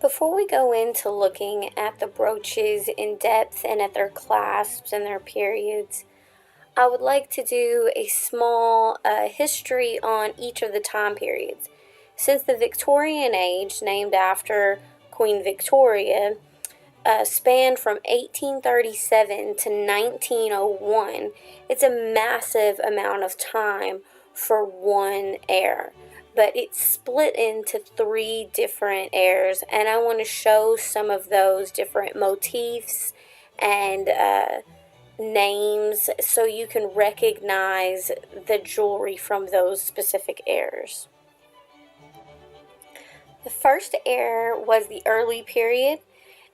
Before we go into looking at the brooches in depth and at their clasps and their periods, I would like to do a small history on each of the time periods. Since the Victorian age, named after Queen Victoria, spanned from 1837 to 1901, it's a massive amount of time for one era. But it's split into three different eras, and I want to show some of those different motifs and names so you can recognize the jewelry from those specific eras. The first era was the early period,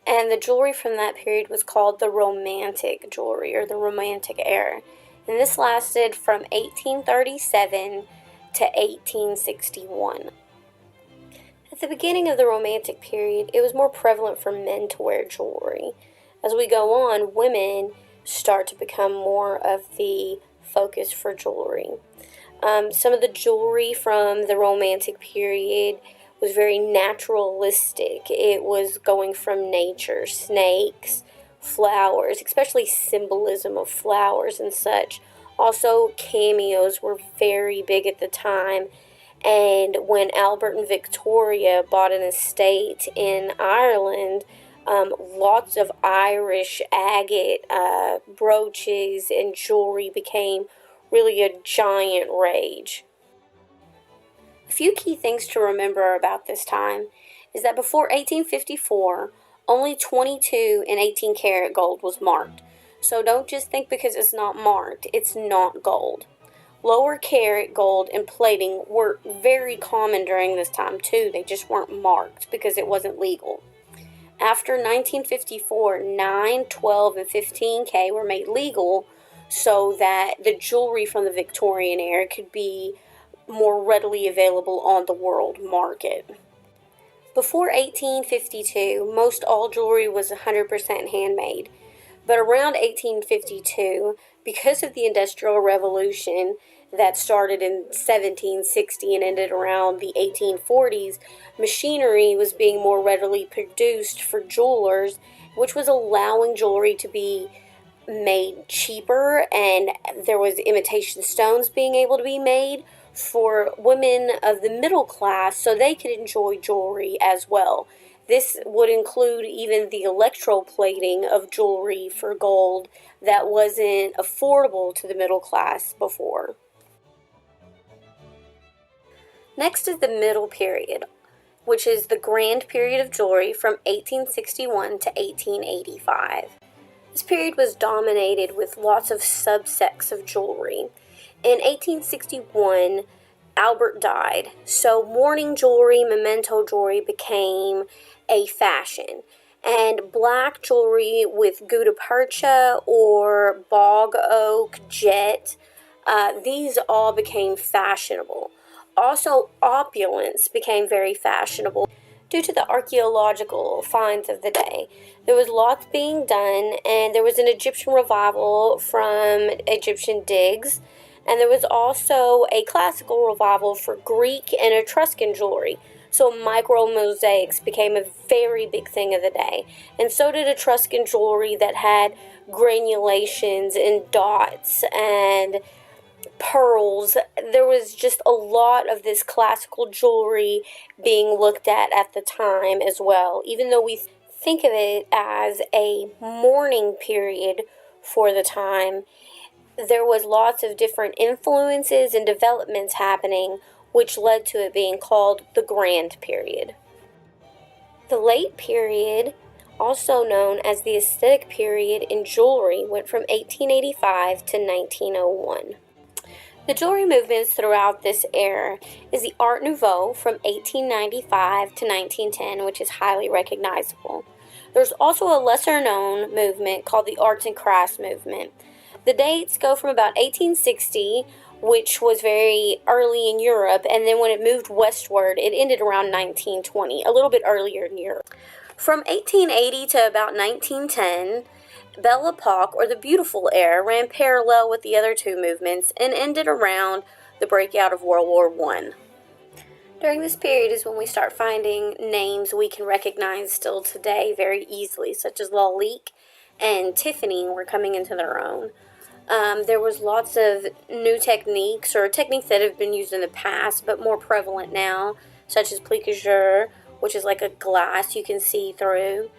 and the jewelry from that period was called the Romantic jewelry, or the Romantic era. And this lasted from 1837 to 1861. At the beginning of the Romantic period, it was more prevalent for men to wear jewelry. As we go on, women start to become more of the focus for jewelry. Some of the jewelry from the Romantic period was very naturalistic. It was going from nature, snakes, flowers, especially symbolism of flowers and such. Also, cameos were very big at the time, and when Albert and Victoria bought an estate in Ireland, lots of Irish agate brooches and jewelry became really a giant rage. A few key things to remember about this time is that before 1854, only 22 and 18 karat gold was marked. So don't just think because it's not marked, it's not gold. Lower carat gold and plating were very common during this time too. They just weren't marked because it wasn't legal. After 1954, 9, 12, and 15K were made legal so that the jewelry from the Victorian era could be more readily available on the world market. Before 1852, most all jewelry was 100% handmade. But around 1852, because of the Industrial Revolution that started in 1760 and ended around the 1840s, machinery was being more readily produced for jewelers, which was allowing jewelry to be made cheaper, and there was imitation stones being able to be made for women of the middle class so they could enjoy jewelry as well. This would include even the electroplating of jewelry for gold that wasn't affordable to the middle class before. Next is the middle period, which is the grand period of jewelry from 1861 to 1885. This period was dominated with lots of subsects of jewelry. In 1861, Albert died, so mourning jewelry, memento jewelry became a fashion. And black jewelry with gutta percha or bog oak, jet, these all became fashionable. Also, opulence became very fashionable due to the archaeological finds of the day. There was lots being done, and there was an Egyptian revival from Egyptian digs, and there was also a classical revival for Greek and Etruscan jewelry. So micro mosaics became a very big thing of the day. And so did Etruscan jewelry that had granulations and dots and pearls. There was just a lot of this classical jewelry being looked at the time as well. Even though we think of it as a mourning period for the time, there was lots of different influences and developments happening, which led to it being called the Grand Period. The late period, also known as the aesthetic period in jewelry, went from 1885 to 1901. The jewelry movements throughout this era is the Art Nouveau from 1895 to 1910, which is highly recognizable. There's also a lesser-known movement called the Arts and Crafts movement. The dates go from about 1860, which was very early in Europe, and then when it moved westward, it ended around 1920, a little bit earlier in Europe. From 1880 to about 1910, Belle Epoque, or the Beautiful Era, ran parallel with the other two movements and ended around the breakout of World War I. During this period is when we start finding names we can recognize still today very easily, such as Lalique and Tiffany were coming into their own. There was lots of new techniques or techniques that have been used in the past but more prevalent now, such as plique-jour, which is like a glass you can see through.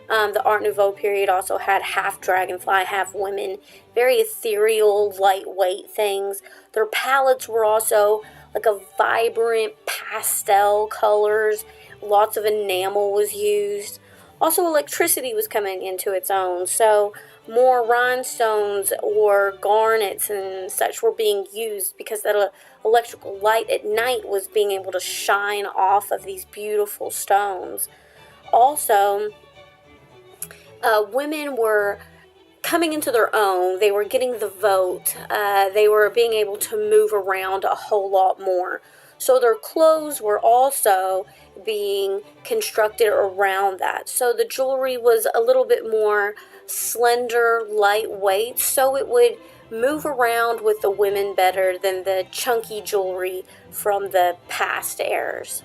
The Art Nouveau period also had half dragonfly, half women, very ethereal, lightweight things. Their palettes were also like a vibrant pastel colors. Lots of enamel was used. Also, electricity was coming into its own, so more rhinestones or garnets and such were being used because that electrical light at night was being able to shine off of these beautiful stones. Also, women were coming into their own. They were getting the vote. They were being able to move around a whole lot more. So their clothes were also being constructed around that. So the jewelry was a little bit more slender, lightweight, so it would move around with the women better than the chunky jewelry from the past eras.